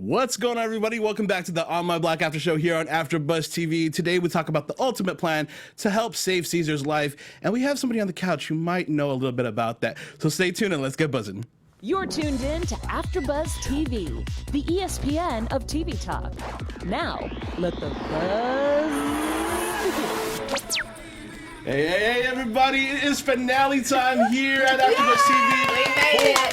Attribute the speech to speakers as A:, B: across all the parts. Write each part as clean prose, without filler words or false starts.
A: What's going on, everybody? Welcome back to the On My Block After Show here on AfterBuzz TV. Today, we talk about the ultimate plan to help save Cesar's life, and we have somebody on the couch who might know a little bit about that. So stay tuned and let's get buzzing.
B: You're tuned in to AfterBuzz TV, the ESPN of TV talk. Now, let the buzz begin.
A: Hey, everybody. It is finale time here at AfterBuzz TV.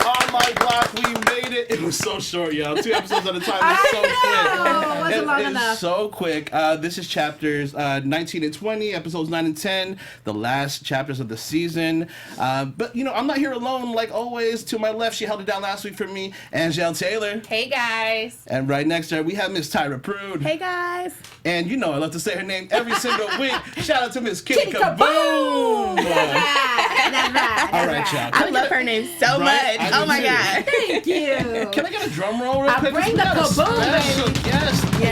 A: On My Block, we made it. It was so short, y'all. 2 episodes at a time. It's so quick.
C: It wasn't long enough.
A: It's so quick. This is chapters 19 and 20, episodes 9 and 10, the last chapters of the season. But, you know, I'm not here alone. Like always, to my left, she held it down last week for me, Angel Taylor.
D: Hey, guys.
A: And right next to her, we have Miss Tyra Prude.
C: Hey, guys.
A: And you know I love to say her name every single week. Shout out to Miss Kitty Kaboom.
C: That's right.
A: All right, y'all.
E: I love her name so much. Oh my God.
C: Thank you.
A: Can I get a drum roll real quick?
C: Bring
A: We
C: the
A: got a
C: kaboom,
A: special
C: baby.
A: guest in the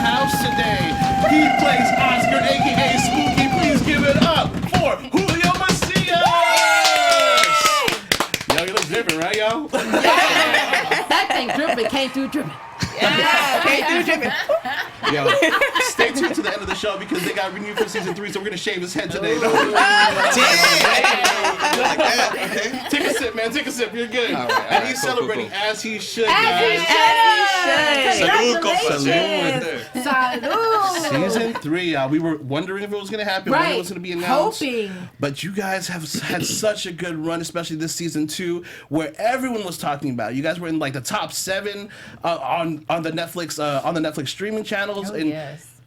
A: house today. He plays Oscar, a.k.a. Spooky. Please give it up for Julio Macias. Yo, you look dripping, right, yo?
C: That thing dripping came through dripping.
A: Yo, stay tuned to the end of the show because they got renewed for season 3, so we're gonna shave his head today. Take a sip, man. Take a sip. You're good.
F: All right,
A: And he's celebrating as he should,
C: As
A: guys.
C: he should.
A: Salute.
C: Salud.
A: Season 3, we were wondering if it was going to happen, when it was going to be announced.
C: Hoping.
A: But you guys have had such a good run, especially this season 2, where everyone was talking about it. You guys were in like the top 7 on the Netflix streaming channels, and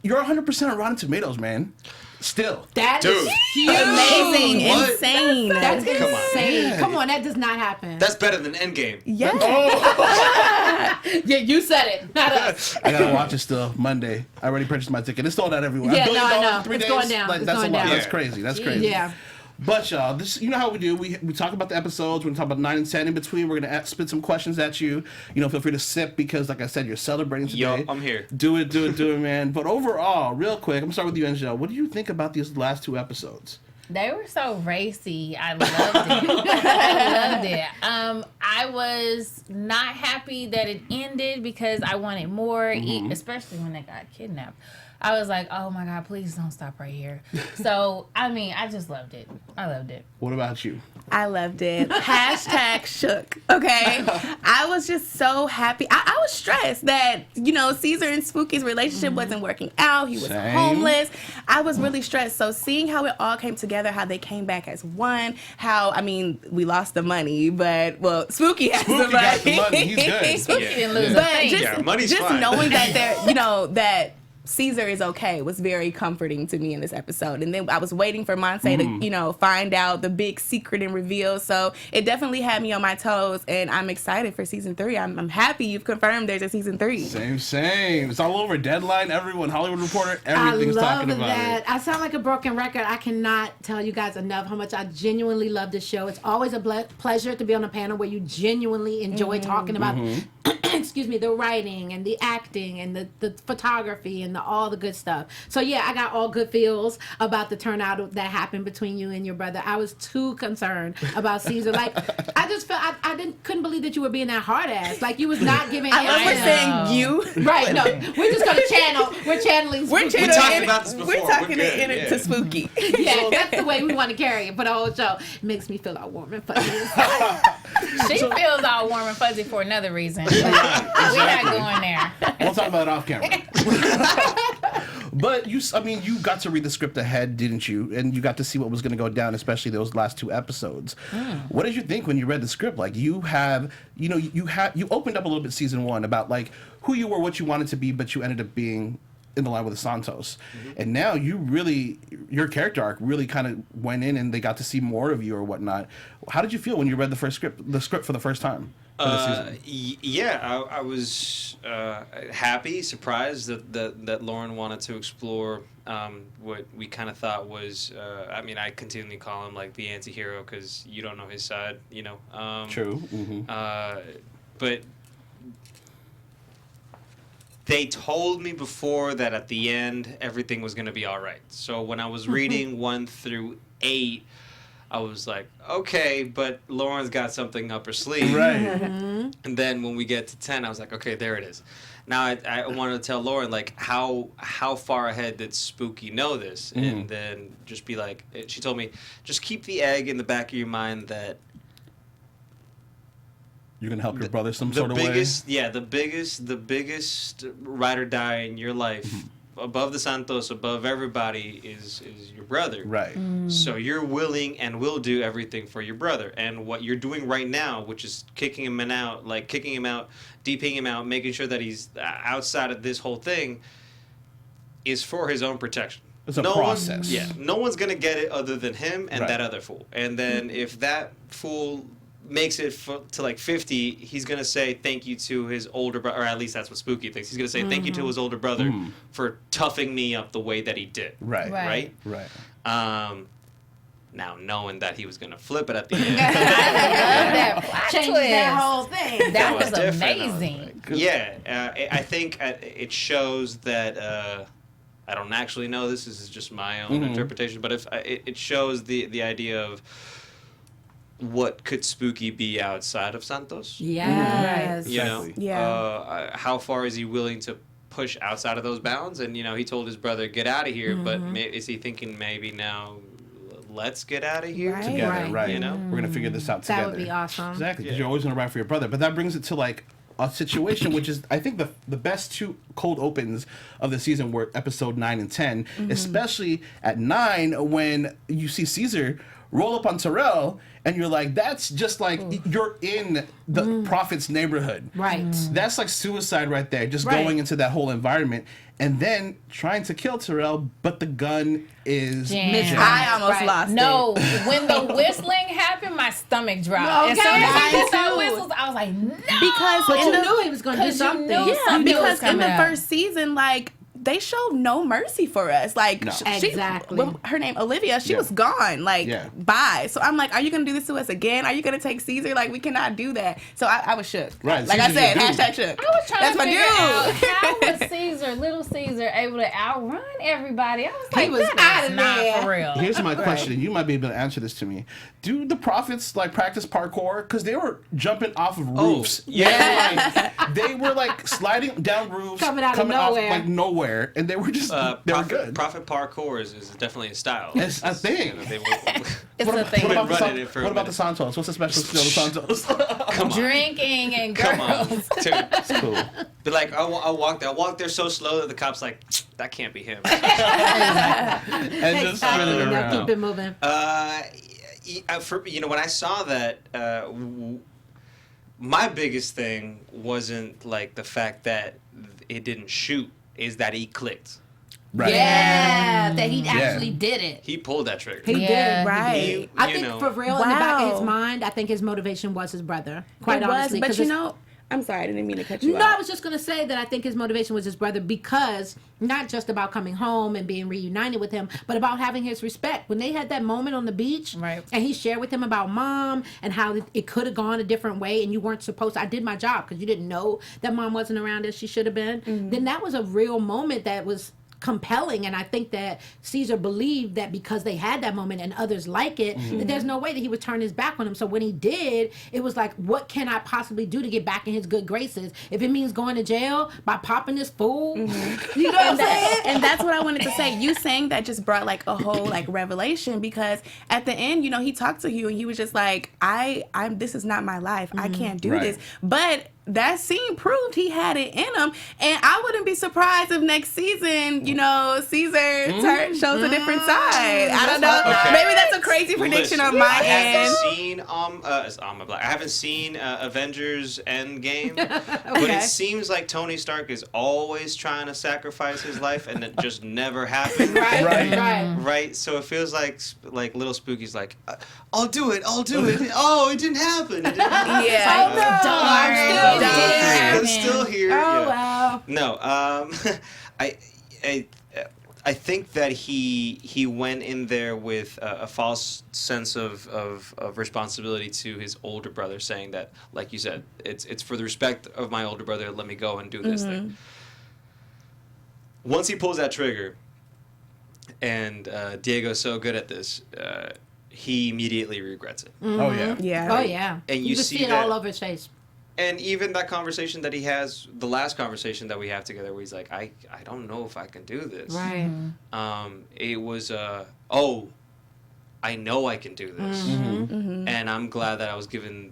A: you're 100% Rotten Tomatoes, man. Still,
C: That is huge.
E: Amazing.
F: What?
E: Insane.
C: That's
F: Come on.
C: insane.
A: Yeah.
C: Come on, that does not happen.
F: That's better than Endgame.
E: Yeah.
C: Yeah, you said it, not us.
A: I gotta watch it still Monday. I already purchased my ticket. It's sold out everywhere.
C: Yeah,
A: $1 billion
C: no, I know.
A: in 3
C: It's
A: days.
C: going down.
A: Like,
C: It's
A: that's
C: going
A: a lot.
C: down.
A: That's crazy. That's crazy.
C: Yeah.
A: But y'all, this, you know how we do. We talk about the episodes. We're gonna talk about 9 and 10 in between. We're gonna spit some questions at you. You know, feel free to sip because, like I said, you're celebrating today.
F: Yo, I'm here.
A: Do it, man. But overall, real quick, I'm gonna start with you, Angel. What do you think about these last 2 episodes?
D: They were so racy. I loved it. I was not happy that it ended because I wanted more, especially when they got kidnapped. I was like, oh my God, please don't stop right here. So, I mean, I just loved it. I loved it.
A: What about you?
E: I loved it. Hashtag shook. Okay. I was just so happy. I was stressed that, you know, Cesar and Spooky's relationship wasn't working out. He was
A: Same.
E: homeless. I was really stressed. So seeing how it all came together, how they came back as one, how, I mean, we lost the money, but, well, Spooky has the money.
A: got the money. He's good.
D: Spooky didn't lose a
E: But
D: thing.
E: just,
F: money's
E: just
F: fine.
E: knowing that they're, you know, that Cesar is okay was very comforting to me in this episode. And then I was waiting for Monse to, you know, find out the big secret and reveal. So it definitely had me on my toes, and I'm excited for season 3. I'm happy you've confirmed there's a season 3.
A: Same. It's all over. Deadline, everyone, Hollywood Reporter, everything's
C: I love
A: talking about
C: that.
A: it.
C: I sound like a broken record. I cannot tell you guys enough how much I genuinely love this show. It's always a pleasure to be on a panel where you genuinely enjoy talking about excuse me, the writing and the acting and the photography and all the good stuff. So yeah, I got all good feels about the turnout that happened between you and your brother. I was too concerned about Cesar. Like, I just felt I couldn't believe that you were being that hard ass. Like, you was not giving.
E: I love we're
C: answers.
E: saying you.
C: Right? No, we're just gonna channel. We're channeling.
E: We're
C: Spooky.
E: channeling
F: talked about this before.
E: We're talking
F: We're good,
E: to Spooky.
C: Yeah, that's the way we want to carry it for the whole show. Makes me feel all warm and fuzzy.
D: She feels all warm and fuzzy for another reason. But we're not going there.
A: We'll talk about it off camera. But you got to read the script ahead, didn't you? And you got to see what was going to go down, especially those last 2 episodes. What did you think when you read the script? Like, you opened up a little bit season 1 about like who you were, what you wanted to be, but you ended up being in the line with the Santos. And now your character arc really kind of went in, and they got to see more of you or whatnot. How did you feel when you read the script for the first time?
F: Yeah, I was happy, surprised that Lauren wanted to explore what we kind of thought was, I continually call him like the anti-hero because you don't know his side, you know.
A: True.
F: But they told me before that at the end everything was going to be all right. So when I was reading 1 through 8, I was like, okay, but Lauren's got something up her sleeve.
A: Right.
F: And then when we get to 10, I was like, okay, there it is. Now I wanted to tell Lauren, like, how far ahead did Spooky know this? And then just be like, she told me, just keep the egg in the back of your mind that
A: You're gonna help your brother some
F: the
A: sort of way.
F: the biggest ride or die in your life, above the Santos, above everybody, is your brother.
A: Right.
F: So you're willing and will do everything for your brother. And what you're doing right now, which is kicking him out, DPing him out, making sure that he's outside of this whole thing, is for his own protection.
A: It's a process.
F: No one's going to get it other than him and
A: Right.
F: that other fool. And then if that fool makes it to like 50, he's going to say thank you to his older brother, or at least that's what Spooky thinks. He's going to say thank you to his older brother for toughing me up the way that he did.
A: Right.
D: Right.
A: Right.
F: Now, knowing that he was going to flip it at the end.
D: I love that plot
C: Changes
D: twist.
C: that whole thing.
D: That was
F: different. I was
D: amazing.
F: like, yeah, I think it shows that I don't actually know. This is just my own interpretation, but if it shows the idea of what could Spooky be outside of Santos.
C: Yes.
F: You know,
A: Exactly.
E: Yeah.
F: how far is he willing to push outside of those bounds? And he told his brother, "Get out of here," but is he thinking maybe now? Let's get out of here
E: Right.
A: Together,
C: Right.
A: right?
F: You know?
A: We're gonna figure this out together.
C: That would be awesome.
A: Exactly, because
F: Yeah.
A: you're always gonna ride for your brother. But that brings it to like a situation which is, I think, the best two cold opens of the season were episode 9 and 10, especially at 9 when you see Caesar roll up on Terrell, and you're like, that's just like you're in the prophet's neighborhood.
C: Right.
A: That's like suicide right there, just
C: Right.
A: going into that whole environment. And then trying to kill Terrell, but the gun is
D: Jam.
A: jammed.
E: I almost
C: Right.
E: lost
D: No,
E: it.
D: when the whistling happened, my stomach dropped. As
C: Okay.
D: soon as he
E: Mine
D: did those
E: too.
D: whistles, I was like, no.
E: Because
C: But
E: in
C: you
E: the,
C: knew he was going to do
D: 'cause you
C: something.
D: knew
E: yeah,
D: something was
E: because in
D: coming
E: the
D: up.
E: first season, like, they showed no mercy for us. Like,
A: No.
C: Exactly.
E: when her name Olivia, she
A: Yeah.
E: was gone. Like,
A: Yeah.
E: bye. So I'm like, are you gonna do this to us again? Are you gonna take Caesar? Like, we cannot do that. So I was shook.
A: Right,
E: Like
A: Caesar's
E: I said,
A: your dude.
E: hashtag shook.
D: I was trying
E: That's
D: to
E: my
D: figure
E: dude.
D: out how was Caesar, little Caesar, able to outrun everybody. I was like,
C: was
D: that
C: out
D: is
C: of
D: not
C: there.
D: for real.
A: Here's my question, and you might be able to answer this to me. Do the prophets like practice parkour? Because they were jumping off of roofs.
F: yeah.
A: They were like sliding down roofs,
C: Coming out of
A: off
C: nowhere.
A: like nowhere, and they were just they were good.
F: Prophet parkour is definitely a style.
A: It's a thing.
D: It's
A: What
D: a
A: about,
D: thing.
A: what about the
F: Running it for a
A: what about the
F: minute.
A: Santos? What's the special skill of the Santos?
F: Come on.
D: Drinking and
F: Come on.
D: girls.
F: Dude.
A: Cool.
F: But like, I walked there so slow that the cop's like, that can't be him.
A: And just spinning
C: Exactly. Now
A: around.
C: keep it moving.
F: When I saw that, my biggest thing wasn't like the fact that it didn't shoot, is that he clicked.
A: Right.
C: Yeah, that he actually did it.
F: He pulled that trigger.
C: He
D: Yeah.
C: did.
E: Right.
F: He-
C: I
F: you
C: think
F: know.
C: for real, in the back of his
E: Wow.
C: mind, I think his motivation was his brother. Quite
E: It was,
C: honestly.
E: but
C: 'cause
E: you
C: it's-
E: know, I'm sorry, I didn't mean to cut you
C: No, I
E: off.
C: was just going to say that I think his motivation was his brother, because not just about coming home and being reunited with him, but about having his respect. When they had that moment on the beach,
D: Right.
C: and he shared with him about mom and how it could have gone a different way, and you weren't supposed to, I did my job because you didn't know that mom wasn't around as she should have been, then that was a real moment that was compelling. And I think that Caesar believed that because they had that moment and others like it, that there's no way that he would turn his back on him. So when he did, it was like, what can I possibly do to get back in his good graces? If it means going to jail by popping this fool, you know what I'm saying?
E: And that's what I wanted to say. You saying that just brought like a whole like revelation, because at the end, you know, he talked to you and he was just like, I'm this is not my life. I can't do
A: Right.
E: this. But that scene proved he had it in him, and I wouldn't be surprised if next season, you know, Caesar shows a different side. I don't know.
F: Okay.
E: Maybe that's a crazy prediction on my
F: I
E: end.
F: haven't seen Avengers Endgame, but it seems like Tony Stark is always trying to sacrifice his life, and it just never happens.
C: Right,
A: Right.
C: right.
F: Right, so it feels like little Spooky's like, I'll do it. Oh, it didn't happen. It didn't happen.
E: Yeah.
D: Darn.
F: I'm still here.
C: Oh,
F: Yeah.
C: wow.
F: No, I think that he went in there with a false sense of responsibility to his older brother, saying that, like you said, it's for the respect of my older brother, let me go and do this thing. Once he pulls that trigger, and Diego's so good at this, he immediately regrets it.
A: Oh yeah.
E: Yeah.
C: Oh yeah.
F: And you
C: can
F: see
C: see it
F: that-
C: all over his face.
F: And even that conversation that he has, the last conversation that we have together, where he's like, I don't know if I can do this.
C: Right.
F: It was, oh, I know I can do this. And I'm glad that I was given,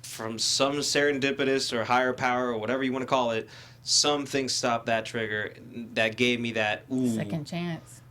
F: from some serendipitous or higher power or whatever you want to call it, something stopped that trigger that gave me that,
D: Second chance.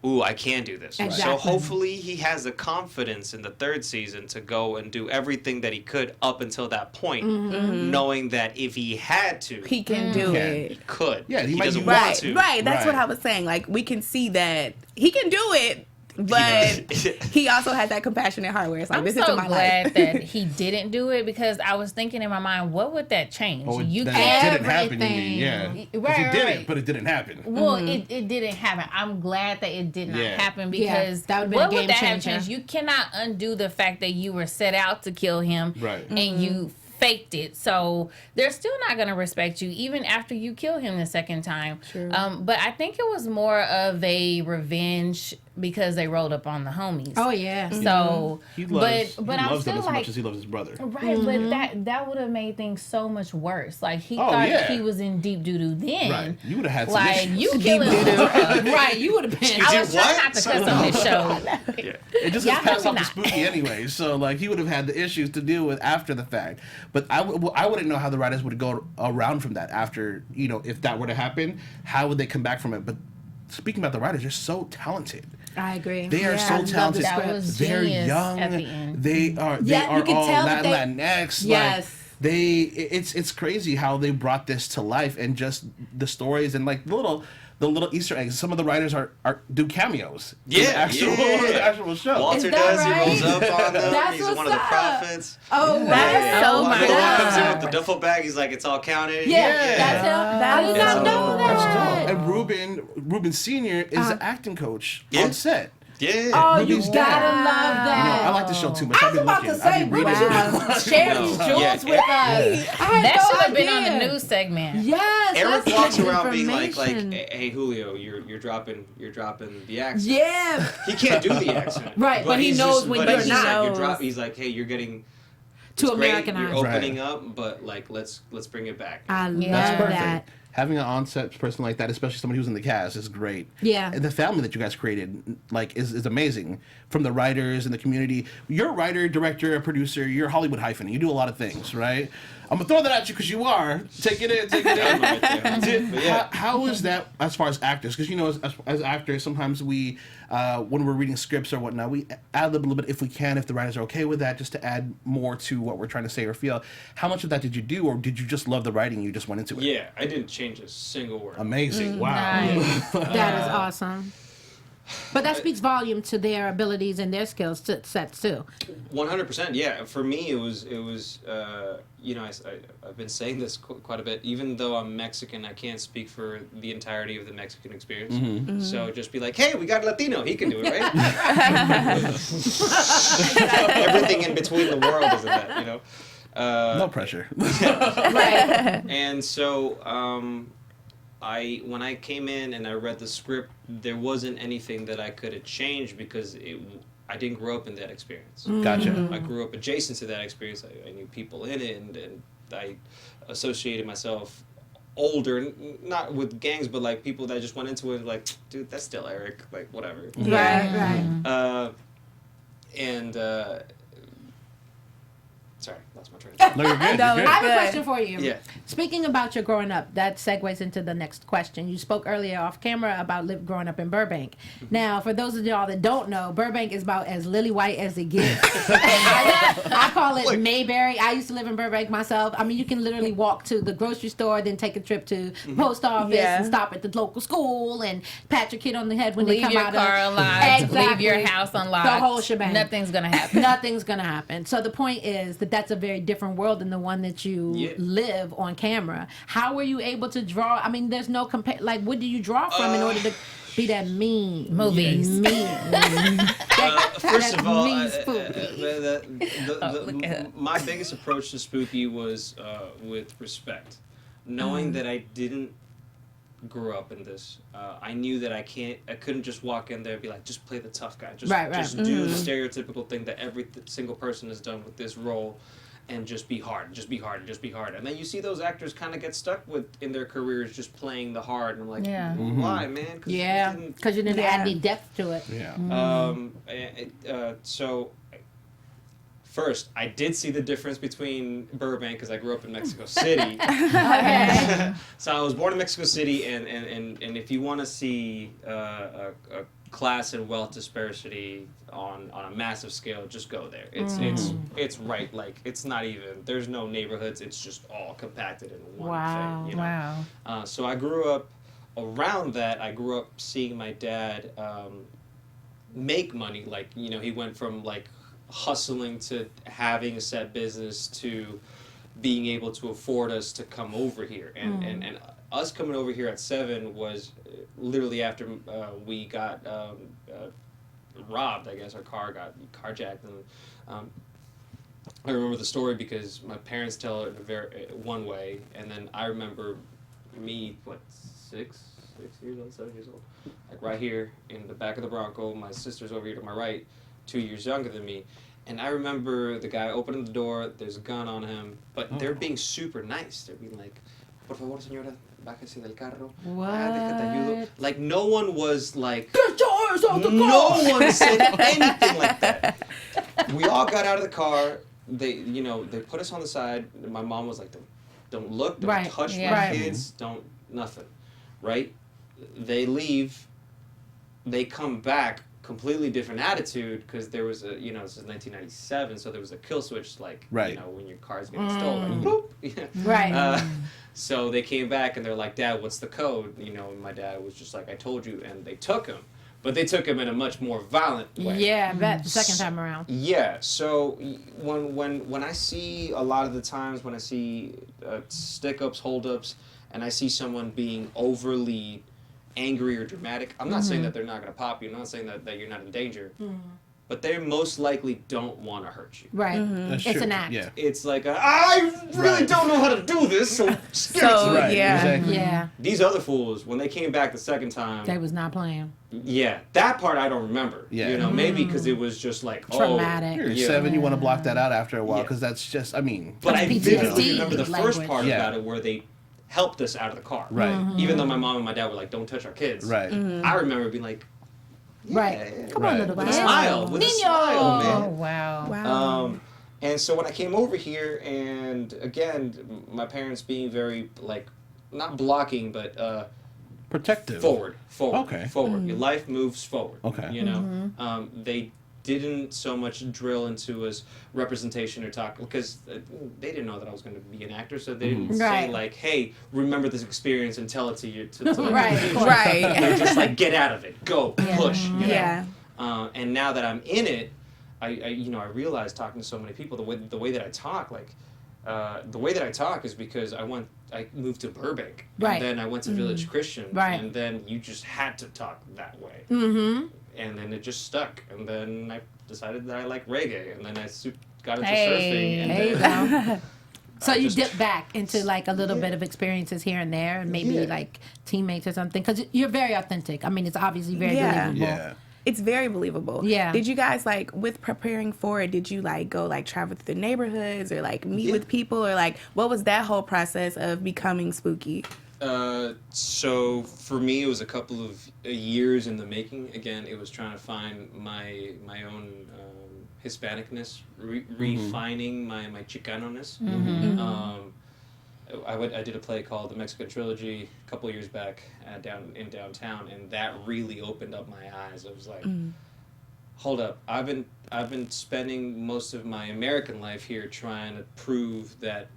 F: ooh, I can do this.
C: Exactly.
F: So hopefully he has the confidence in the third season to go and do everything that he could up until that point, knowing that if he had to,
E: He can do
A: Yeah.
E: it.
F: he could.
A: Yeah, he
F: he
A: might
F: doesn't
A: use-
F: want
E: Right,
F: to.
E: right. That's what
A: Right.
E: I was saying. Like, we can see that he can do it, but he also has that compassionate heart where it's like,
D: I'm
E: this
D: so
E: isn't my
D: glad
E: life.
D: that he didn't do it, because I was thinking in my mind, what would that change?
A: Oh,
D: You
A: that
D: can't.
A: didn't happen. You mean, yeah.
D: Right,
A: 'Cause he did
D: right.
A: it, but it didn't happen.
D: Well, it didn't happen. I'm glad that it did not
A: Yeah.
D: happen,
C: Yeah,
D: because
C: that would've been
D: what
C: a game
D: would that have
C: changer.
D: changed? You cannot undo the fact that you were set out to kill him,
A: Right.
D: and you faked it. So they're still not going to respect you even after you kill him the second time.
E: True.
D: But I think it was more of a revenge because they rolled up on the homies.
C: Oh yeah.
D: So,
A: He loves,
D: but
A: he
D: I'm
A: loves
D: still
A: them as
D: like,
A: much as he loves his brother.
D: right, but that would have made things so much worse. Like he
A: Oh,
D: thought
A: yeah.
D: he was in deep doo doo then.
A: Right. You would have had some
D: Like
A: issues.
D: you killing
C: Right. You would have been.
D: I
F: did
D: was trying
F: what?
D: not to cuss on this show.
A: It just
D: Y'all
A: gets passed
D: know
A: off to
D: not.
A: Spooky anyway, so like he would have had the issues to deal with after the fact. But I wouldn't know how the writers would go around from that after, if that were to happen. How would they come back from it? But speaking about the writers, they're so talented.
C: I agree.
A: They are
C: I
A: so
C: love the
A: talented.
C: script.
D: That was
A: They're
D: genius
A: young.
D: at the end.
A: They are. They
C: Yeah, you
A: are
C: can
A: all
C: tell that they-
A: Latinx.
C: Yes.
A: Like, it's crazy how they brought this to life, and just the stories and like the little Easter eggs. Some of the writers do cameos. in
F: Yeah,
A: the actual,
F: yeah.
A: the actual show.
F: Walter
C: Is that
F: does.
C: right?
F: He rolls up on them.
C: That's
F: He's
C: what's
F: one of the
C: up.
F: prophets.
C: Oh,
E: That's
C: wow.
E: so
F: One
E: my
F: of the
E: God.
F: comes in with the duffel bag. He's like, it's all counted.
C: Yeah, that's him. I did
F: That's
C: not know
F: dope.
A: That's
C: that.
A: dope. And Ruben Senior is the acting coach
F: Yeah.
A: on set.
F: Yeah.
C: Oh, you
A: Ruby's
C: gotta
A: dad.
C: love that.
A: I like the show too much.
C: I
A: I've
C: was
A: been
C: about
A: looking.
C: to say,
A: I've been
C: Ruben,
A: reading.
C: you share these
F: No.
C: jewels
F: Yeah.
C: with us. I had
D: That
C: no
D: should have been on
C: idea.
D: the news segment.
C: Yes,
F: Eric
C: that's
F: walks
C: good
F: around being like,
C: information.
F: hey Julio, you're dropping the accent.
C: Yeah.
F: He can't do the accent.
C: Right, but he
F: he's
C: knows
F: just-
C: when
F: but
C: you're
F: he's
C: not.
F: like, he's like, hey, you're getting
C: To
F: it's great,
C: Americanize.
F: You're opening
A: Right.
F: up, but like let's bring it back.
C: I love
D: That's
A: Perfect.
C: that.
A: Having an on-set person like that, especially somebody who's in the cast, is great.
C: Yeah.
A: And the family that you guys created, like, is amazing. From the writers and the community. You're a writer, director, a producer. You're a Hollywood hyphen. You do a lot of things, right? I'm gonna throw that at you because you are. Take it in. Take it in.
F: Right there.
A: Did-
F: But yeah.
A: how is that as far as actors? Because as actors, sometimes we, when we're reading scripts or whatnot, we add a little bit if we can, if the writers are okay with that, just to add more to what we're trying to say or feel. How much of that did you do, or did you just love the writing and you just went into it?
F: Yeah, I didn't change a single word.
A: Amazing! Wow.
D: Nice.
C: That is awesome. But that speaks volume to their abilities and their skill sets too.
F: 100%. Yeah, for me it was I've been saying this quite a bit. Even though I'm Mexican, I can't speak for the entirety of the Mexican experience.
A: Mm-hmm.
F: So just be like, hey, we got a Latino. He can do it, right? Everything in between the world is that,
A: No pressure.
C: Right.
F: And so when I came in and I read the script, there wasn't anything that I could have changed because I didn't grow up in that experience.
A: Gotcha.
F: I grew up adjacent to that experience. I knew people in it, and I associated myself older, not with gangs, but like people that just went into it like, dude, that's still Eric, like whatever.
C: Right.
F: Sorry, lost my train of thought.
A: No, you're good.
E: No,
A: You're
C: I
A: good.
C: have a
E: Good.
C: question for you.
F: Yeah.
C: Speaking about your growing up, that segues into the next question. You spoke earlier off camera about growing up in Burbank. Now, for those of y'all that don't know, Burbank is about as lily white as it gets. I call it Mayberry. I used to live in Burbank myself. I mean, you can literally walk to the grocery store, then take a trip to the post office
E: Yeah.
C: and stop at the local school and pat your kid on the head when
D: Leave
C: they come
D: your
C: out
D: car
C: of
D: unlocked.
C: Exactly.
D: Leave your house unlocked.
C: The whole shebang.
D: Nothing's gonna happen.
C: Nothing's gonna happen. So the point is that's a very different world than the one that you live on camera. How were you able to draw? I mean, there's no like, what do you draw from in order to be that mean?
D: Movies.
C: Mean.
F: First of all,
C: mean spooky.
D: look at her.
F: my biggest approach to Spooky was with respect, knowing that I didn't grew up in this. I knew that I couldn't just walk in there and be like, just play the tough guy. Just do the stereotypical thing that every single person has done with this role, and just be hard, just be hard, just be hard. And then you see those actors kind of get stuck in their careers just playing the hard, and I'm like, why, man?
C: Because you didn't add any depth to it.
F: So first, I did see the difference between Burbank, because I grew up in Mexico City. So I was born in Mexico City, and if you want to see a class and wealth disparity on a massive scale, just go there. It's right, like, it's not even, there's no neighborhoods, it's just all compacted in one thing. You know? So I grew up around that. I grew up seeing my dad make money. Like, you know, he went from like hustling to having a set business to being able to afford us to come over here, and us coming over here at 7 was literally after we got robbed. I guess our car got carjacked, and I remember the story because my parents tell it in one way, and then I remember me 6 years old, 7 years old, like right here in the back of the Bronco. My sister's over here to my right, 2 years younger than me. And I remember the guy opening the door, there's a gun on him, but they're being super nice. They're being like, por favor, señora, bájese del carro.
C: What?
F: Déjate ayudo. Like, no one was like,
C: get your ass out the car!
F: No one said anything like that. We all got out of the car. They put us on the side. My mom was like, don't look, don't touch my kids, don't, nothing, right? They leave, they come back, completely different attitude, because there was this is 1997, so there was a kill switch, like, when your car's getting stolen, boop. So they came back and they're like, Dad, what's the code? And my dad was just like, I told you, and they took him. But they took him in a much more violent way.
C: Yeah, I bet the second time around.
F: Yeah, so when I see, a lot of the times when I see stick-ups, hold-ups, and I see someone being overly angry or dramatic, I'm not saying that they're not going to pop you. I'm not saying that you're not in danger. But they most likely don't want to hurt you.
C: Right. It's an act.
A: Yeah.
F: It's like, I really don't know how to do this, so
C: Yeah.
F: These other fools, when they came back the second time,
C: They was not playing.
F: yeah, that part I don't remember.
A: Yeah.
F: Maybe because it was just like,
C: Traumatic.
A: You're
F: Yeah.
A: 7, you want to block that out after a while, because that's just, I mean.
F: But I
C: PTSD
F: vividly remember the first
C: language.
F: part about it where they helped us out of the car.
A: Right.
F: Even though my mom and my dad were like, don't touch our kids.
A: Right.
F: I remember being like,
C: Come on, little
F: with
C: man.
F: a smile, with a smile, man.
D: Oh, wow.
F: And so when I came over here, and again, my parents being very, like, not blocking, but
A: Protective.
F: forward.
A: Okay.
F: Forward. Your life moves forward.
A: Okay.
F: They didn't so much drill into us representation or talk, because they didn't know that I was going to be an actor, so they didn't say like, hey, remember this experience and tell it to you.
E: Right.
F: They're just like, get out of it, go, push.
E: Yeah.
F: And now that I'm in it, I realize, talking to so many people, the way that I talk, like, the way that I talk is because I moved to Burbank, and then I went to Village Christian, and then you just had to talk that way. And then it just stuck, and then I decided that I like reggae, and then I got into surfing, and then
C: So you dip back into like a little bit of experiences here and there, and maybe like teammates or something, because you're very authentic. I mean, it's obviously very believable.
A: Yeah.
E: It's very believable.
C: Yeah.
E: Did you guys, like, with preparing for it, did you, like, go, like, travel through the neighborhoods or, like, meet with people? Or, like, what was that whole process of becoming Spooky?
F: So for me, it was a couple of years in the making. Again, it was trying to find my own Hispanicness, refining my Chicano-ness. I did a play called The Mexican Trilogy a couple of years back downtown, and that really opened up my eyes. I was like, hold up, I've been spending most of my American life here trying to prove that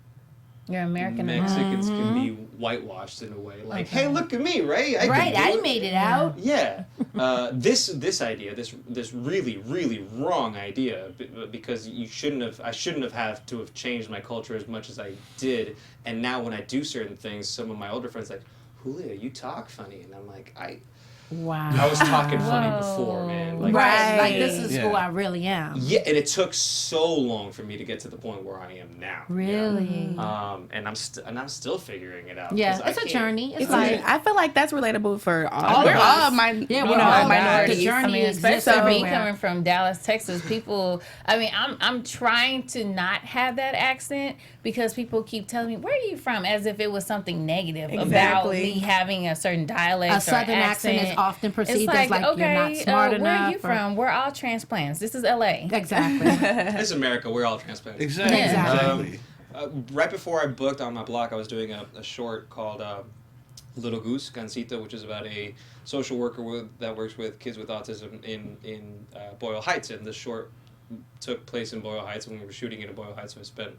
D: You're American.
F: Mexicans can be whitewashed in a way. Like, hey, look at me, right?
C: I made it out.
F: Yeah. This idea, this really, really wrong idea, because I shouldn't have had to have changed my culture as much as I did. And now when I do certain things, some of my older friends are like, Julio, you talk funny. And I'm like,
C: Wow.
F: I was talking funny before, man. Like,
C: Like this is
A: Yeah.
C: who I really am.
F: yeah, and it took so long for me to get to the point where I am now.
C: Really?
F: And I'm still figuring it out.
C: Yeah,
F: 'cause I
C: it's a
F: can't-
C: journey. It's
E: It's
C: like
E: I feel like that's relatable for all.
C: All
E: We're
C: of
E: all
C: us.
E: minorities.
C: The journey
D: I mean,
C: exists
D: especially me
C: everywhere.
D: coming from Dallas, Texas, people. I mean, I'm trying to not have that accent because people keep telling me, "Where are you from?" As if it was something negative about
E: Exactly.
D: me having a certain dialect.
C: a southern
D: or
C: accent is often perceived
D: it's
C: as like
D: okay,
C: you're not smart enough.
D: where are you
C: or-
D: from? We're all transplants. This is LA.
C: Exactly.
F: This is America. We're all transparent.
A: Exactly.
C: Exactly.
F: Right before I booked on my block, I was doing a short called Little Goose Gansita, which is about a social worker that works with kids with autism in Boyle Heights. And the short took place in Boyle Heights, and we were shooting it in Boyle Heights. So I spent a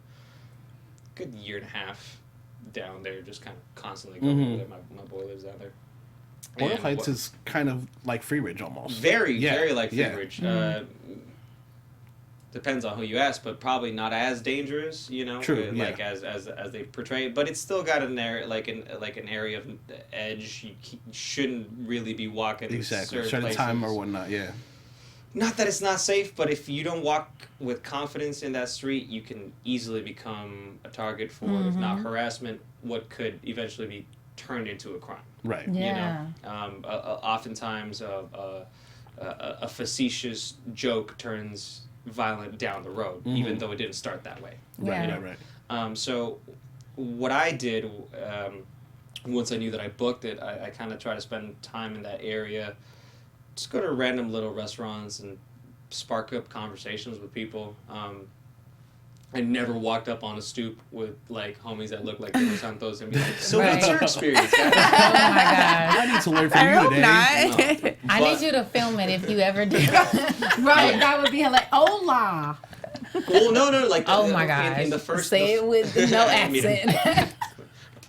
F: good year and a half down there, just kind of constantly going over there. My boy lives down there.
A: Boyle
F: And
A: Heights is kind of like Free Ridge almost.
F: very like
A: Yeah.
F: Free Ridge. Depends on who you ask, but probably not as dangerous, you know,
A: True,
F: like
A: yeah.
F: as they portray it. But it's still got an area like an area of edge. You shouldn't really be walking
A: Exactly.
F: certain
A: Certain time or
F: places.
A: whatnot. Yeah.
F: Not that it's not safe, but if you don't walk with confidence in that street, you can easily become a target for, if not harassment, what could eventually be turned into a crime.
A: Right.
D: Yeah.
F: You know, oftentimes a facetious joke turns violent down the road, even though it didn't start that way.
A: Right.
D: Yeah.
A: Yeah. Right.
F: So what I did, once I knew that I booked it, I kind of try to spend time in that area, just go to random little restaurants and spark up conversations with people. I never walked up on a stoop with like homies that look like De Los Santos and be like, so what's your experience, guys?
D: Oh my gosh.
A: I need to learn from
E: I
A: you
E: hope
A: today.
E: not.
D: I need you to film it if you ever do.
C: Right. That would be hilarious. Hola.
F: Well, no, like
D: Oh my
F: in
D: gosh.
F: the first
D: Say it with no accent.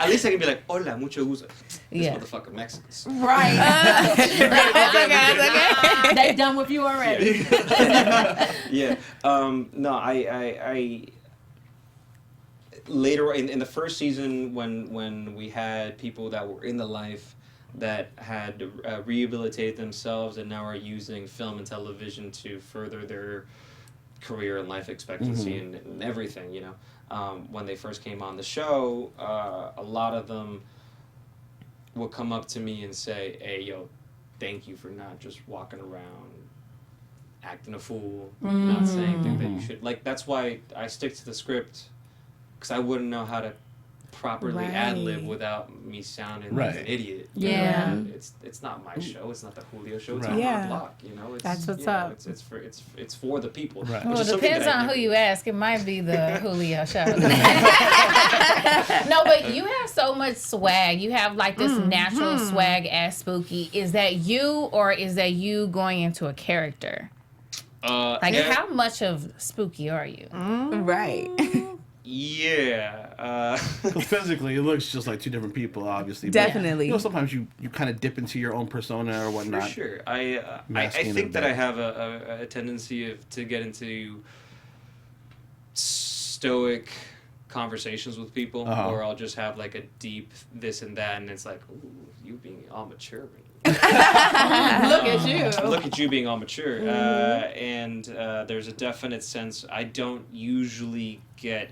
F: At least I can be like, hola, mucho gusto. This
D: Yeah.
F: motherfucker Mexicans.
C: Right. They done with you already.
F: Yeah. No, I later in the first season when we had people that were in the life that had rehabilitated themselves and now are using film and television to further their career and life expectancy and everything, you know. When they first came on the show, a lot of them would come up to me and say, hey, yo, thank you for not just walking around acting a fool, not saying things that you should. Like, that's why I stick to the script, because I wouldn't know how to properly ad-lib
E: Right.
F: without me sounding
A: Right.
F: like an idiot.
C: Yeah.
F: You know? It's not my show. It's not the Julio show. It's
A: Right.
F: on
E: Yeah.
F: my block. You know, it's,
C: That's what's
F: you know,
C: up.
F: It's for the people.
A: Right.
F: which
D: Well,
F: is
D: it
F: something
D: depends
F: that I
D: on who
F: never-
D: you ask. It might be the Julio show. No, but you have so much swag. You have like this natural swag as Spooky. Is that you, or is that you going into a character? Like,
F: yeah,
D: how much of Spooky are you?
E: Right.
F: Yeah.
A: Because physically, it looks just like two different people, obviously. But,
E: Definitely.
A: you know, sometimes you kind of dip into your own persona or
F: For
A: whatnot.
F: sure. I
A: Masking
F: think
A: it
F: that
A: a
F: I
A: bit.
F: have a tendency to get into stoic conversations with people, or I'll just have like a deep this and that, and it's like, ooh, you being all mature.
C: Look at you.
F: Look at you being all mature. And there's a definite sense, I don't usually get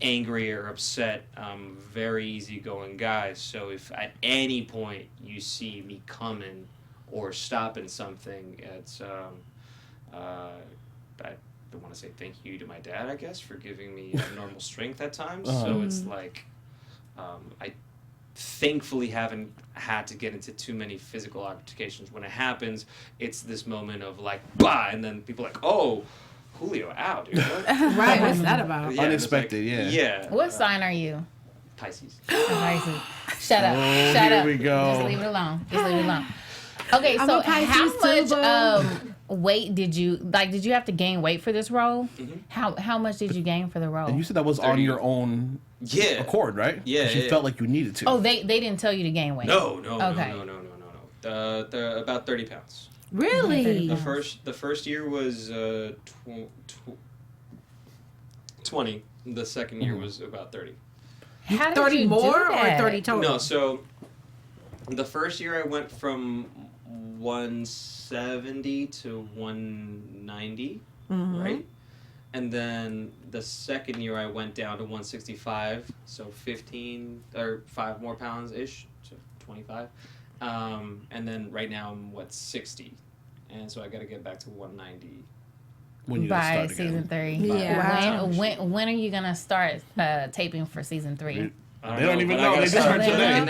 F: angry or upset. I'm very easygoing guy. So if at any point you see me coming or stopping something, it's I want to say thank you to my dad, I guess, for giving me normal strength at times. So it's like I thankfully haven't had to get into too many physical altercations. When it happens, it's this moment of like, bah, and then people are like, oh, Julio, ow, dude. What?
C: Right. What's that about?
F: Yeah, it's
A: Unexpected, yeah.
F: Yeah.
D: What sign are you?
F: Pisces.
D: Pisces. Shut up.
A: Oh,
D: Shut
A: here
D: up.
A: we go.
D: Just leave it alone. Just leave it alone. Okay,
C: I'm
D: so
C: a Pisces
D: how
C: too,
D: much weight did you Did you have to gain weight for this role? How much did you gain for the role?
A: And you said that was on
F: 30.
A: your own
F: Yeah.
A: accord, right?
F: Yeah,
A: 'Cause you
F: yeah.
A: felt like you needed to.
D: Oh, they didn't tell you to gain weight.
F: No.
D: Okay.
F: The about 30 pounds.
C: Really?
F: The first year was 20. The second year was about 30.
D: How did
C: 30
D: you
C: more
D: do that?
C: or 30 total?
F: No, so the first year I went from 170 to 190, right? And then the second year I went down to 165, so 15 or 5 more pounds ish, so 25. And then right now I'm 60, and so I got to get back to 190.
A: When you
D: By
A: start
D: season
A: again.
D: 3.
C: Yeah.
E: Wow.
D: When are you gonna start taping for season 3?
A: They don't even know. They just heard today.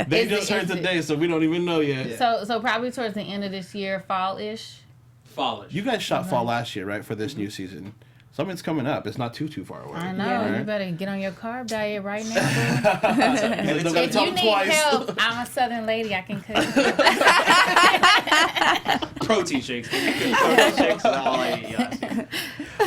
A: They just heard today, so we don't even know yet.
D: So probably towards the end of this year, fall-ish.
F: Fallish.
A: You guys shot fall last year, right, for this new season? Something's coming up. It's not too far away.
D: I know.
A: Right?
D: You better get on your carb diet right now.
A: Don't gotta
D: If
A: tell
D: you
A: them
D: need
A: twice.
D: help, I'm a Southern lady. I can cook.
F: Protein shakes. Protein shakes is all I eat. Yeah.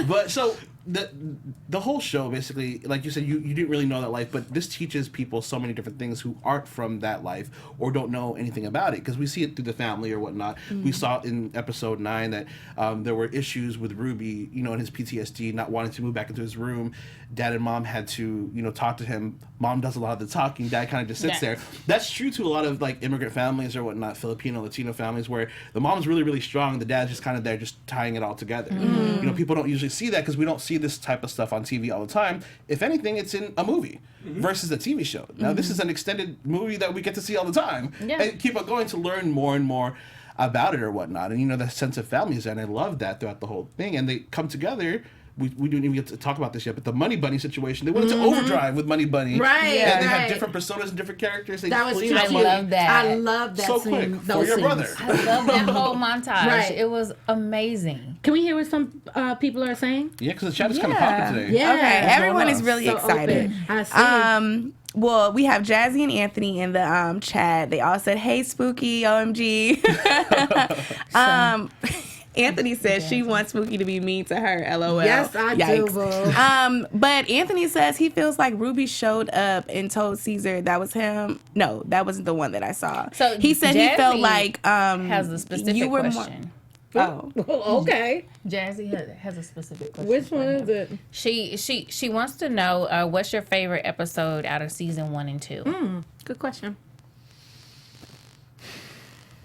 A: But so the whole show, basically, like you said, you didn't really know that life, but this teaches people so many different things who aren't from that life or don't know anything about it, because we see it through the family or whatnot. We saw in episode 9 that there were issues with Ruby, and his PTSD, not wanting to move back into his room. Dad and Mom had to, talk to him. Mom does a lot of the talking. Dad kind of just sits there. That's true to a lot of like immigrant families or whatnot, Filipino, Latino families, where the mom's really, really strong. The dad's just kind of there, just tying it all together. People don't usually see that because we don't see this type of stuff on TV all the time. If anything, it's in a movie versus a TV show. Now, this is an extended movie that we get to see all the time.
D: Yeah.
A: And keep on going to learn more and more about it or whatnot. And, the sense of family is there. And I love that throughout the whole thing. And they come together. We didn't even get to talk about this yet, but the Money Bunny situation, they went into overdrive with Money Bunny.
C: Right,
A: And they had
C: right.
A: different personas and different characters. They
C: That was
A: cleaned
C: cute.
A: up
D: I
A: Money
D: love that.
C: I love that
A: so
C: scene.
A: quick for
C: Those
A: your
C: scenes.
A: brother.
D: I love that whole montage.
C: Right.
D: It was amazing.
C: Can we hear what some people are saying?
A: Yeah, because the chat is kind of popping today.
C: Yeah.
E: Okay, everyone
A: on?
E: is really
C: So
E: excited.
C: open. I see.
E: Well, we have Jazzy and Anthony in the chat. They all said, "Hey, Spooky, OMG." Anthony says she wants Spooky to be mean to her. LOL.
C: Yes, I do, boo.
E: But Anthony says he feels like Ruby showed up and told Caesar that was him. No, that wasn't the one that I saw.
D: So
E: he said he felt
D: Jazzy
E: like
D: has a specific
E: you were
D: question.
E: Oh,
C: Okay.
D: Jazzy has a specific question.
C: Which
D: for
C: one
D: him.
C: is it?
D: She wants to know what's your favorite episode out of season 1 and 2.
C: Good question.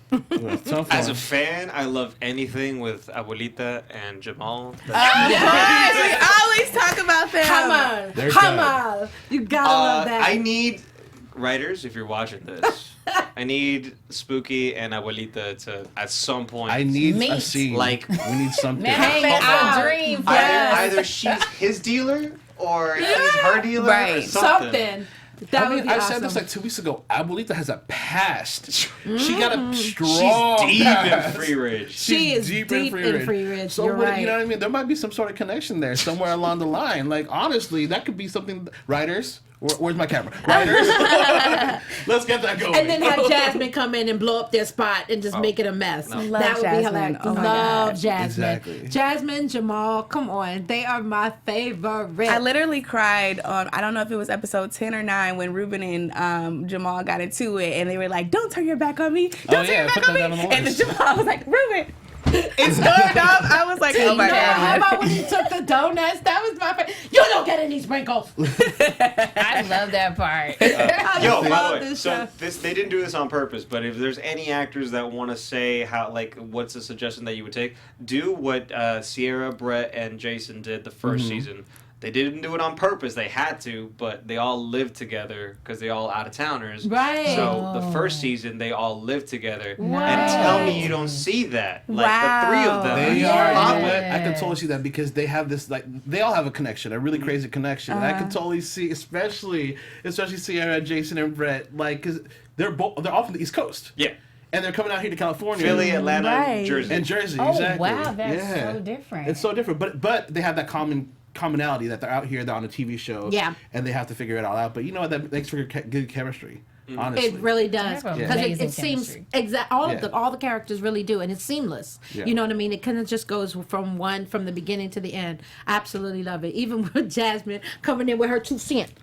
F: As a fan, I love anything with Abuelita and Jamal.
E: yes, we always talk about them.
C: Come on.
A: They're
C: Come
A: good.
C: on. You gotta love that.
F: I need writers, if you're watching this, I need Spooky and Abuelita to, at some point,
A: I need a
D: Meat.
A: scene.
F: Like-
A: we need something.
D: Man,
C: Come
D: that's
C: on.
D: a dream for
F: either,
D: us.
F: either she's his dealer or he's her dealer or
E: Right.
F: something.
C: That would be
A: I
C: awesome.
A: said this like 2 weeks ago. Abuelita has a past. She got a strong
F: She's deep
A: past.
F: in Free Ridge.
C: She is deep in Free Ridge.
A: So
C: You're right.
A: You know what I mean? There might be some sort of connection there somewhere along the line. Like, honestly, that could be something. Writers, where's my camera? Writers, let's get that going.
C: And then have Jasmine come in and blow up their spot and just make it a mess.
F: No.
E: Love
C: That would
E: Jasmine.
C: be hilarious.
E: Oh my
C: Love
E: God.
C: Jasmine.
A: Exactly.
C: Jasmine, Jamal, come on. They are my favorite.
E: I literally cried on, I don't know if it was episode 10 or 9 when Ruben and Jamal got into it, and they were like, "Don't turn your back on me. Don't turn your
A: put
E: back on
A: that
E: me."
A: down on the
E: And then
A: list.
E: Jamal was like, "Ruben, it's going off." I was like, "Oh my
C: How
E: God."
C: about when he took the donuts? That was my favorite. You don't get any sprinkles.
D: I love that part.
C: I
F: Yo, by
C: love
F: the way,
C: this
F: so
C: show.
F: they didn't do this on purpose, but if there's any actors that want to say how, like, what's a suggestion that you would take, do what Sierra, Brett, and Jason did the first season. They didn't do it on purpose. They had to, but they all lived together because they all out-of-towners.
C: Right.
F: So the first season, they all lived together.
C: What?
F: And tell me you don't see that. Like, the three of them.
A: They
C: Yeah.
A: are. You know what?
D: Yeah.
A: I can totally see that because they have this like they all have a connection, a really crazy connection. And I can totally see, especially Sierra, Jason, and Brett, like because they're all from the East Coast.
F: Yeah.
A: And they're coming out here to California,
F: Philly, Atlanta,
E: Right.
F: Jersey.
A: and Jersey.
D: Oh,
A: exactly.
D: wow, that's
A: Yeah.
D: so different.
A: It's so different, but they have that commonality that they're out here, they're on a TV show,
C: Yeah.
A: and they have to figure it all out. But you know what? That makes for good chemistry. Honestly,
C: It really does
D: They have
C: because
D: amazing
C: it seems
D: chemistry.
C: all the characters really do, and it's seamless.
A: Yeah.
C: You know what I mean? It kind of just goes from the beginning to the end. I absolutely love it. Even with Jasmine coming in with her 2 cents.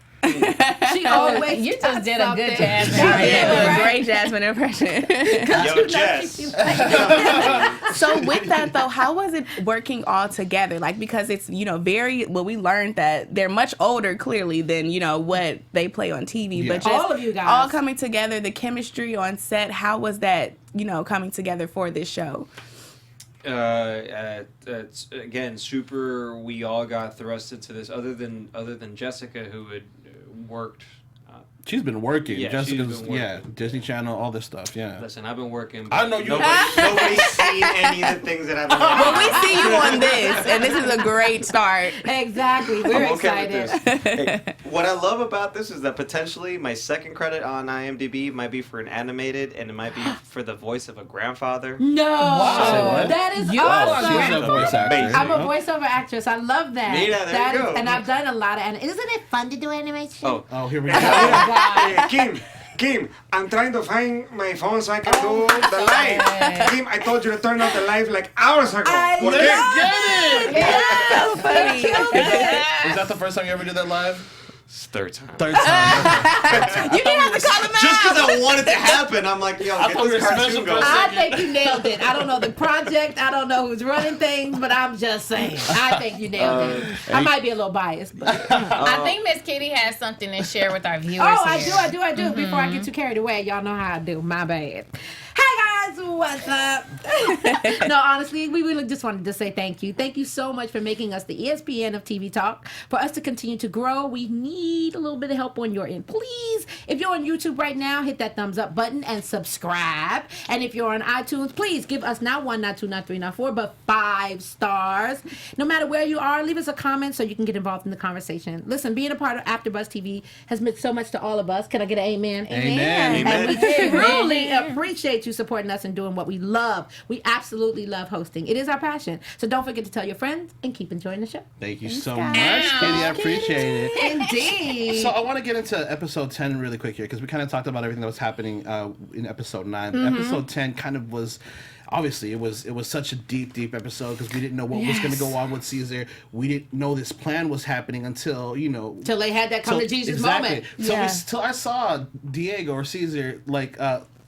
C: She always
D: You just did a good
C: something.
D: Jasmine.
E: I
D: right
E: did
D: there.
E: a great Jasmine impression.
F: Yo, Jess.
E: So with that though, how was it working all together? Like, because it's, we learned that they're much older clearly than, what they play on TV.
A: Yeah.
E: But just
C: All of you guys.
E: all coming together, the chemistry on set, how was that, coming together for this show?
F: It's, again, super. We all got thrust into this. Other than Jessica, who had worked.
A: She's been working.
F: Yeah,
A: Jessica's,
F: she's been working.
A: Disney Channel, all this stuff, yeah.
F: Listen, I've been working.
A: I know you-
F: Nobody's seen any of the things that I've been working
E: Well,
F: on.
E: we see you on this, and this is a great start.
C: Exactly. We're
F: I'm okay
C: excited.
F: with this. Hey, what I love about this is that potentially my second credit on IMDb might be for an animated, and it might be for the voice of a grandfather.
C: No,
A: Wow.
C: that is
D: You are
C: awesome.
A: She's a voice actor.
F: Amazing.
C: I'm a voiceover actress. I love that.
F: Mira, there you go.
C: And I've done a lot of Isn't it fun to do animation?
A: Oh, here we go.
G: Hey, Kim, I'm trying to find my phone so I can do the live. Kim, I told you to turn off the live like hours ago. ¿Por qué?
E: So funny.
A: Is that the first time you ever did that live?
F: It's third time.
A: Third time.
E: You didn't have to call him out.
F: Just because I want it to happen, I'm like, yo,
A: I
F: get
A: thought we
F: this
A: were
F: cartoon
A: special
F: going.
A: for a
C: I think you nailed it. I don't know the project. I don't know who's running things, but I'm just saying. I think you nailed it. I might be a little biased, but
D: I think Miss Kitty has something to share with our viewers.
C: oh, I
D: here.
C: do. Before I get too carried away, y'all know how I do. My bad. Hey guys, what's up? No, honestly, we really just wanted to say thank you. Thank you so much for making us the ESPN of TV Talk. For us to continue to grow, we need a little bit of help on your end. Please, if you're on YouTube right now, hit that thumbs up button and subscribe. And if you're on iTunes, please give us not 1, not 2, not 3, not 4, but 5 stars. No matter where you are, leave us a comment so you can get involved in the conversation. Listen, being a part of AfterBuzz TV has meant so much to all of us. Can I get an amen?
A: Amen.
C: And we truly appreciate you supporting us and doing what we love. We absolutely love hosting. It is our passion. So don't forget to tell your friends and keep enjoying the show.
A: Thank you so
E: guys.
A: much, Katie. I appreciate it.
C: Indeed.
A: So I want to get into episode 10 really quick here because we kind of talked about everything that was happening in episode 9. Episode 10 kind of was... Obviously, it was such a deep episode because we didn't know what was going to go on with Caesar. We didn't know this plan was happening until,
C: Till they had that come to Jesus moment.
A: So till I saw Diego or Caesar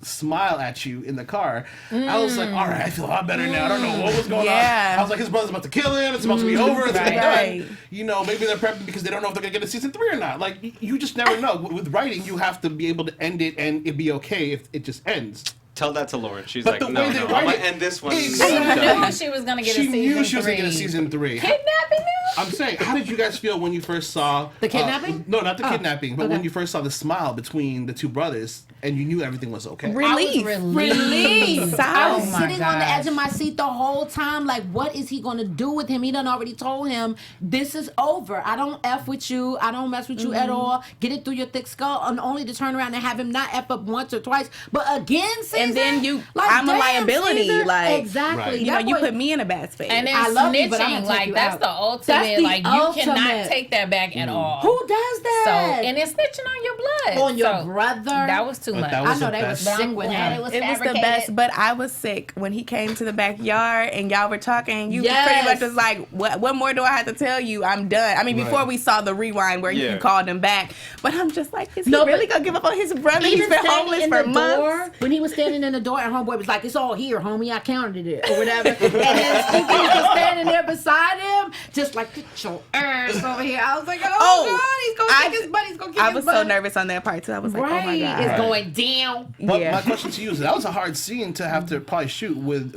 A: smile at you in the car, I was like, all right, I feel a lot better now. I don't know what was going on. I was like, his brother's about to kill him. It's about to be over. It's done. Maybe they're prepping because they don't know if they're going to get a season 3 or not. Like, you just never know. With writing, you have to be able to end it and it'd be okay if it just ends.
F: Tell that to Lauren. She's
A: But
F: like,
A: the
F: no,
A: way they
F: I'm
A: write
F: going
A: it-
F: to end this one.
A: Exactly.
D: She knew she was going to get a
A: She
D: season 3.
A: knew she was going to get a season 3.
D: Kidnapping him?
A: I'm saying, how did you guys feel when you first saw...
C: The kidnapping?
A: No, not the kidnapping, but
C: okay.
A: when you first saw the smile between the two brothers and you knew everything was okay.
E: Relief.
C: Relief. I was
D: Oh my
C: sitting on the
D: gosh.
C: edge of my seat the whole time, like, what is he going to do with him? He done already told him, this is over. I don't F with you. I don't mess with you at all. Get it through your thick skull, and only to turn around and have him not F up once or twice, but again, Caesar.
E: And then
C: like,
E: I'm a
C: damn,
E: liability.
C: Caesar.
E: Like,
C: exactly.
A: Right.
C: That
E: you
C: boy-
E: put me in a bad space.
D: And then
C: I love you, but I'm
D: snitching,
C: gonna take
D: like,
C: you
D: that's
C: out.
D: the ultimate.
C: That's the
D: Like, you cannot
C: ultimate.
D: take that back at all.
C: Who does
D: So,
C: that?
D: and it's snitching on your blood.
C: on your
D: So,
C: brother.
D: That was too
A: But
D: much.
A: that
C: I
A: was
C: know
A: the
C: they were
A: best.
C: sick with
D: glad
C: him.
D: it was
E: It was the
D: fabricated.
E: best, but I was sick when he came to the backyard and y'all were talking. You
C: Yes.
E: pretty much was like, "What more do I have to tell you? I'm done." I mean, before
A: Right.
E: we saw the rewind where
F: Yeah.
E: you called him back, but I'm just like, is he
C: No, but
E: really gonna give up on his brother? He's been homeless
C: in
E: for
C: the
E: months.
C: door, when he was standing in the door, and homeboy was like, "It's all here, homie. I counted it, or whatever." And then Stevie was standing there beside him, just like, "Get your ass over here." I was like, "Oh, God, he's gonna kick his butt. He's gonna kick
E: I
C: his
E: was
C: butt."
E: so nervous on that part too. I was like,
C: Right,
E: "Oh my god!"
C: it's going down.
A: But
E: Yeah.
A: my question to you is, that was a hard scene to have to probably shoot with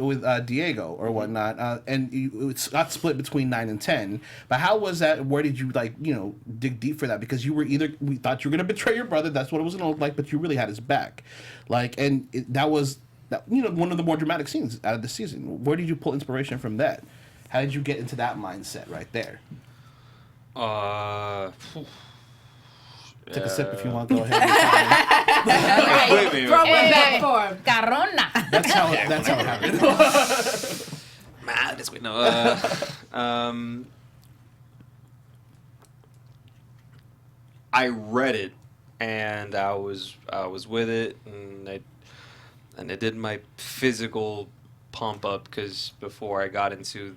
A: Diego or whatnot, and it got split between 9 and 10. But how was that? Where did you dig deep for that? Because we thought you were gonna betray your brother. That's what it was gonna look like, but you really had his back, that was one of the more dramatic scenes out of the season. Where did you pull inspiration from that? How did you get into that mindset right there? Take a sip if you want. Go ahead.
F: Wait a minute.
C: Throw it back for him.
D: Carona.
A: That's how it happened.
F: This way. No. I read it, and I was with it, and I did my physical pump up because before I got into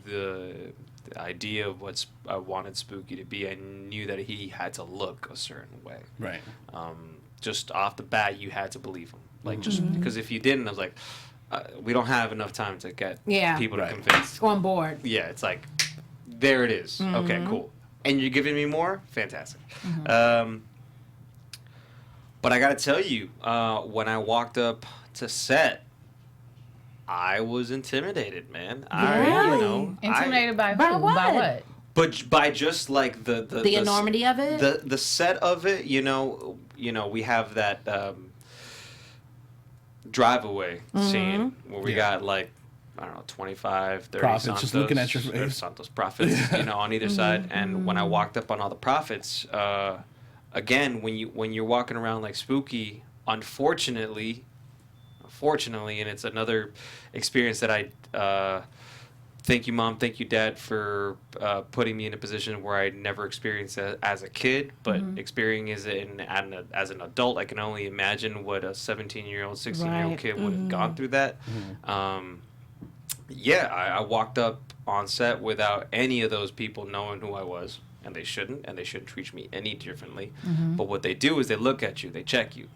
F: the idea of what I wanted Spooky to be, I knew that he had to look a certain way.
A: Right.
F: Just off the bat, you had to believe him. Like, just because if you didn't, I was like, we don't have enough time to get people to convince.
C: On board.
F: Yeah, it's like, there it is. Okay, cool. And you're giving me more? Fantastic. But I got to tell you, when I walked up to set, I was intimidated, man.
D: Intimidated by who?
C: By what?
D: By what?
F: But by just like the
C: enormity of it,
F: the set of it, you know, we have that drive-away scene where we got like, I don't know, 25, 30
A: prophets
F: Santos,
A: just looking at your face.
F: Santos prophets, on either side. And when I walked up on all the prophets, again, when you're walking around like Spooky, unfortunately, and it's another experience that I thank you, Mom, thank you, Dad, for putting me in a position where I never experienced it as a kid, but experiencing it as an adult. I can only imagine what a 17-year-old, 16-year-old kid would have gone through that. I walked up on set without any of those people knowing who I was, and they shouldn't treat me any differently. But what they do is they look at you, they check you.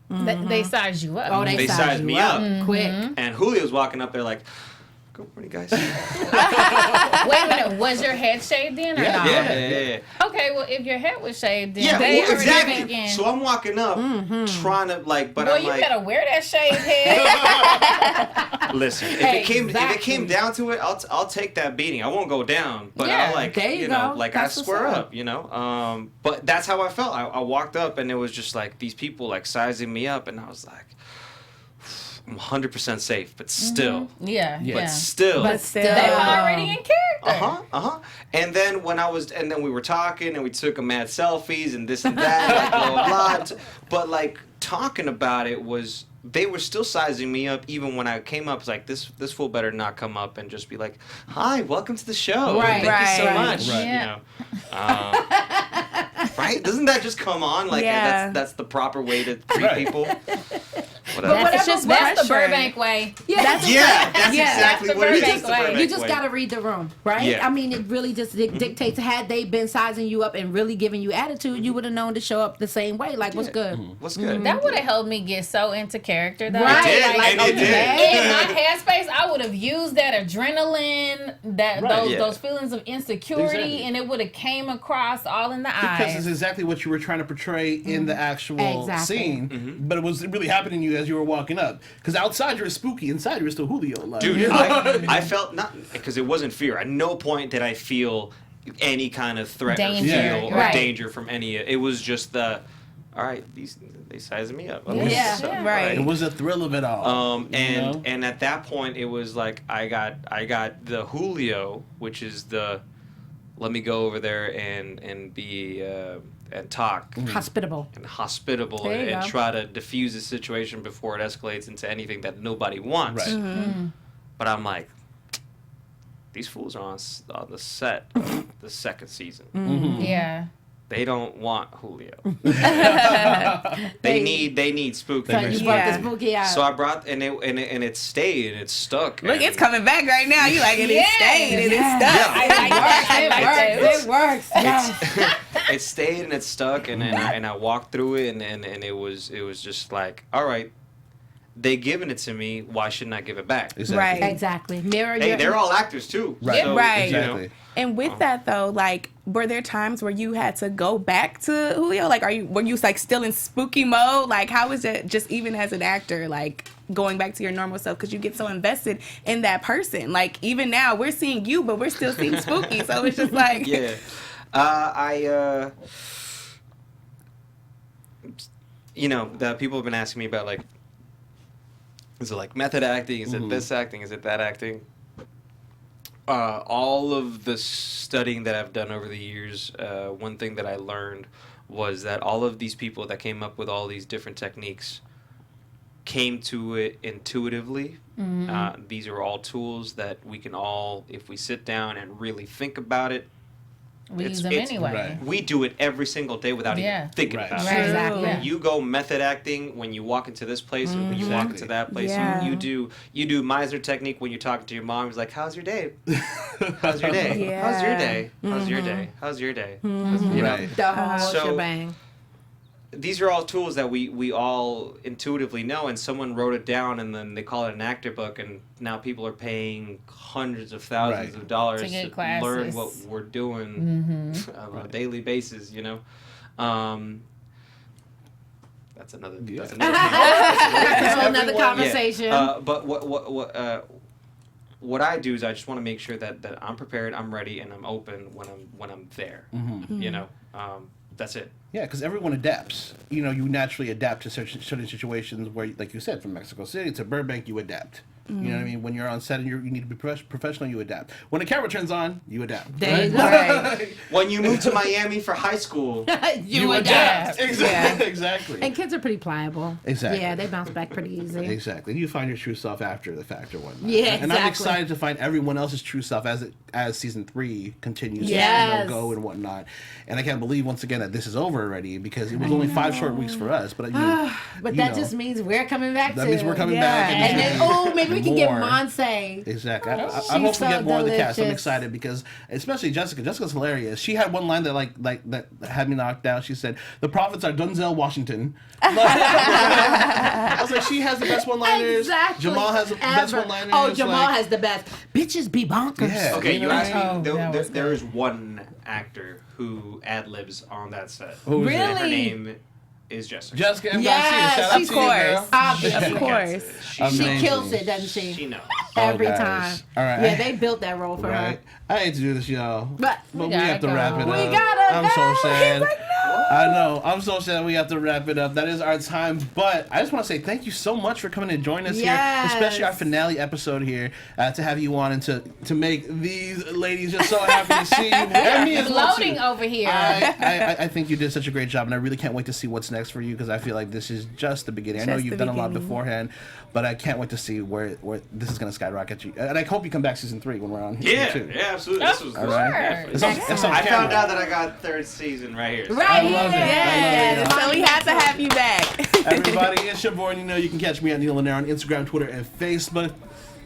D: They size you up.
C: Oh,
F: They size me up.
C: quick.
F: And Julio's walking up there like, good morning, guys.
D: Wait a minute. Was your head shaved then or not?
F: Yeah.
D: Okay, well, if your head was shaved then they already
F: exactly.
D: thinking,
F: So I'm walking up trying to but
D: well,
F: I'm
D: you
F: like,
D: better wear that shaved head.
F: listen, if it came down to it, I'll take that beating. I won't go down, but
D: Yeah,
F: I'll
C: there you go.
F: I
C: That's what's
F: square
C: up.
F: up, But that's how I felt. I walked up and it was just like these people like sizing me up, and I was like, I'm 100% safe, but still.
D: Yeah.
F: But still.
D: They were already in character.
F: And then we were talking and we took a mad selfies and this and that, like, blah, blah, blah. But like talking about it they were still sizing me up even when I came up. It's like, this fool better not come up and just be like, hi, welcome to the show.
C: Right,
F: Thank you so much.
A: Right.
D: Yeah.
F: Right? Doesn't that just come on? Like, that's the proper way to treat people. Whatever.
D: That's the Burbank way.
F: That's exactly
D: That's the
F: what it is.
D: Burbank
F: It's the
D: way.
F: Burbank
C: You just
F: way.
C: got to read the room, right?
F: Yeah.
C: I mean, it really just dictates. Had they been sizing you up and really giving you attitude, you would have known to show up the same way. Like, what's good?
F: What's good?
D: That would have helped me get so into character, though.
C: Right.
F: It did,
C: Like,
F: and it
C: okay.
F: did.
D: In my headspace, I would have used that adrenaline, those feelings of insecurity,
A: Exactly.
D: and it would have came across all in the
A: Because
D: eyes.
A: it's exactly what you were trying to portray in the actual
C: Exactly.
A: scene, but it was really happening to you as you were walking up. Because outside you're Spooky, inside you're still Julio. Like,
F: Dude,
A: you know?
F: I felt not because it wasn't fear. At no point did I feel any kind of threat
D: Danger,
F: or feel or
D: right.
F: danger from any. It was just all right, they sizing me up. Okay,
C: Yeah,
F: so,
E: right.
A: It was the thrill of it all.
F: And at that point it was like I got the Julio, which is the let me go over there and be and talk
C: Hospitable.
F: and hospitable
C: There you
F: and
C: go.
F: try to diffuse the situation before it escalates into anything that nobody wants.
A: Right.
F: But I'm like, these fools are on the set of the second season.
D: Yeah.
F: They don't want Julio. they need Spooky.
C: So you brought
E: Yeah.
C: the Spooky out.
F: So I brought and it stayed and it stuck.
E: Look,
F: and
E: it's coming back right now. You like it?
D: Yes.
E: It's staying and it's
C: Yes.
E: stuck.
F: Yeah.
D: I like that.
C: It works. Yes.
F: It stayed and it stuck and I walked through it and it was just like, all right, they giving it to me, why shouldn't I give it back?
E: Right.
C: Exactly. Mirror
F: Hey,
C: your.
F: they're all actors too.
A: Right.
F: So,
E: Right.
F: you know,
A: Exactly.
E: And with that though, like, were there times where you had to go back to Julio? Like, were you like still in Spooky mode? Like, how was it just even as an actor, like going back to your normal self? Because you get so invested in that person. Like, even now we're seeing you, but we're still seeing Spooky. So it's just like,
F: Yeah. The people have been asking me about, like, is it like method acting? Is it this acting? Is it that acting? All of the studying that I've done over the years, one thing that I learned was that all of these people that came up with all these different techniques came to it intuitively. These are all tools that we can all, if we sit down and really think about it,
D: We use them anyway.
A: Right.
F: We do it every single day without even thinking
A: Right.
F: about
D: Right.
F: it.
C: Exactly.
D: Yeah.
F: You go method acting when you walk into this place, and when you walk into that place.
E: Yeah.
F: You do Meisner technique when you're talking to your mom. He's like, "How's your day? How's your day?
E: Yeah.
F: How's your day? How's your day? How's your day?" You know?
A: Right.
C: The whole
F: So-
C: shebang.
F: These are all tools that we all intuitively know, and someone wrote it down, and then they call it an actor book, and now people are paying hundreds of thousands of dollars
D: To get
F: to
D: classes.
F: learn what we're doing on a daily basis. You know, that's another. That's another.
C: That's a whole nother conversation.
F: Yeah. But what I do is I just want to make sure that I'm prepared, I'm ready, and I'm open when I'm there. You know, that's it.
A: Yeah, because everyone adapts. You know, you naturally adapt to certain situations where, like you said, from Mexico City to Burbank, you adapt. You know what I mean? When you're on set and you need to be professional, you adapt. When the camera turns on, you adapt.
C: There you go.
E: Right.
F: When you move to Miami for high school,
C: you adapt.
A: Exactly. Exactly.
C: And kids are pretty pliable.
A: Exactly.
C: Yeah, they bounce back pretty easy.
A: Exactly. You find your true self after the fact or whatnot.
C: Yeah,
A: And I'm
C: exactly.
A: excited to find everyone else's true self as season 3 continues
C: Yes.
A: to go and whatnot. And I can't believe once again that this is over already because it was only 5 short weeks for us. But
C: But that just means we're coming back
A: that
C: to
A: means we're coming
E: Yeah.
A: back.
C: And then, maybe we can get
A: more.
C: Monse.
A: Exactly. I
C: She's
A: hope we
C: so
A: get more of the cast. I'm
C: delicious.
A: excited because, especially Jessica. Jessica's hilarious. She had one line that had me knocked out. She said, "The prophets are Denzel Washington." I was like, she has the best one-liners.
C: Exactly.
A: Jamal has the best one-liners.
C: Oh, Jamal
A: like,
C: has the best. Bitches be bonkers.
A: Yeah.
F: okay, you asked me.
D: Oh, that was
F: There is one actor who ad-libs on that set.
A: Who is it?
F: Her
D: Really?
F: name is Jessica.
A: Jessica M.
C: Yes,
A: Garcia. Shout out
C: of
A: to you, girl.
E: course.
C: Obviously.
E: Of course.
C: She
A: Amazing.
C: kills it, doesn't she?
F: She knows.
C: Every
A: guys.
C: time.
A: All right.
C: Yeah, they built that role for
A: Right.
C: her.
A: I hate to do this, y'all.
C: But
A: we
D: gotta
A: have to
D: go.
A: wrap it
C: We
A: up.
C: gotta
A: I'm so
C: go.
A: sad.
C: He's like, no.
A: I know. I'm so sad we have to wrap it up. That is our time. But I just want to say thank you so much for coming and joining us
C: Yes.
A: here, especially our finale episode here, to have you on and to make these ladies just so happy to see you. And me as well, too.
D: Floating over here.
A: I think you did such a great job, and I really can't wait to see what's next for you because I feel like this is just the beginning. I know
E: Just
A: you've
E: the
A: done a lot
E: beginning.
A: beforehand, but I can't wait to see where this is going to skyrocket you. And I hope you come back season 3 when we're on here
F: Yeah,
A: too.
F: yeah, absolutely. This was
A: All right.
F: yeah,
A: It's on
F: I found
A: camera.
F: out that I got 3rd season right here. So.
C: Right
A: I love it.
C: here.
A: I love it.
E: So we have to have you back.
A: Everybody, it's your boy. You know you can catch me at Neil Lanier on Instagram, Twitter, and Facebook.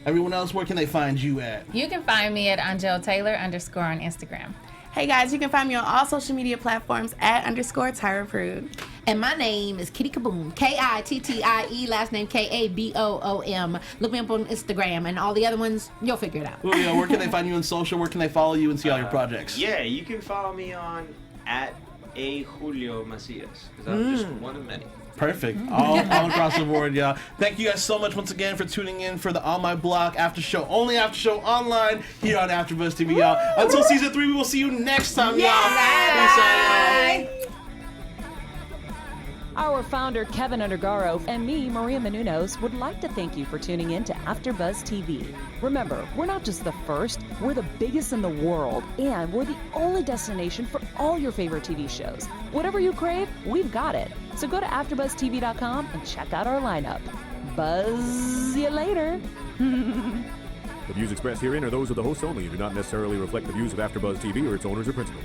A: Everyone else, where can they find you at?
D: You can find me at Angel Taylor _ on Instagram.
E: Hey guys, you can find me on all social media platforms at _Tyra Prude.
C: And my name is Kitty Kaboom. Kittie, last name Kaboom. Look me up on Instagram and all the other ones, you'll figure it out.
A: Julio, where can they find you on social? Where can they follow you and see all your projects?
F: Yeah, you can follow me on at Julio Macias because I'm just one of many.
A: Perfect. All across the board, y'all. Thank you guys so much once again for tuning in for the On My Block after show. Only after show online here on AfterBuzz TV, y'all. Until season 3, we will see you next time, y'all. Peace out, y'all.
B: Our founder, Keven Undergaro, and me, Maria Menounos, would like to thank you for tuning in to AfterBuzz TV. Remember, we're not just the first, we're the biggest in the world, and we're the only destination for all your favorite TV shows. Whatever you crave, we've got it. So go to AfterBuzzTV.com and check out our lineup. Buzz you later.
H: The views expressed herein are those of the hosts only and do not necessarily reflect the views of AfterBuzz TV or its owners or principals.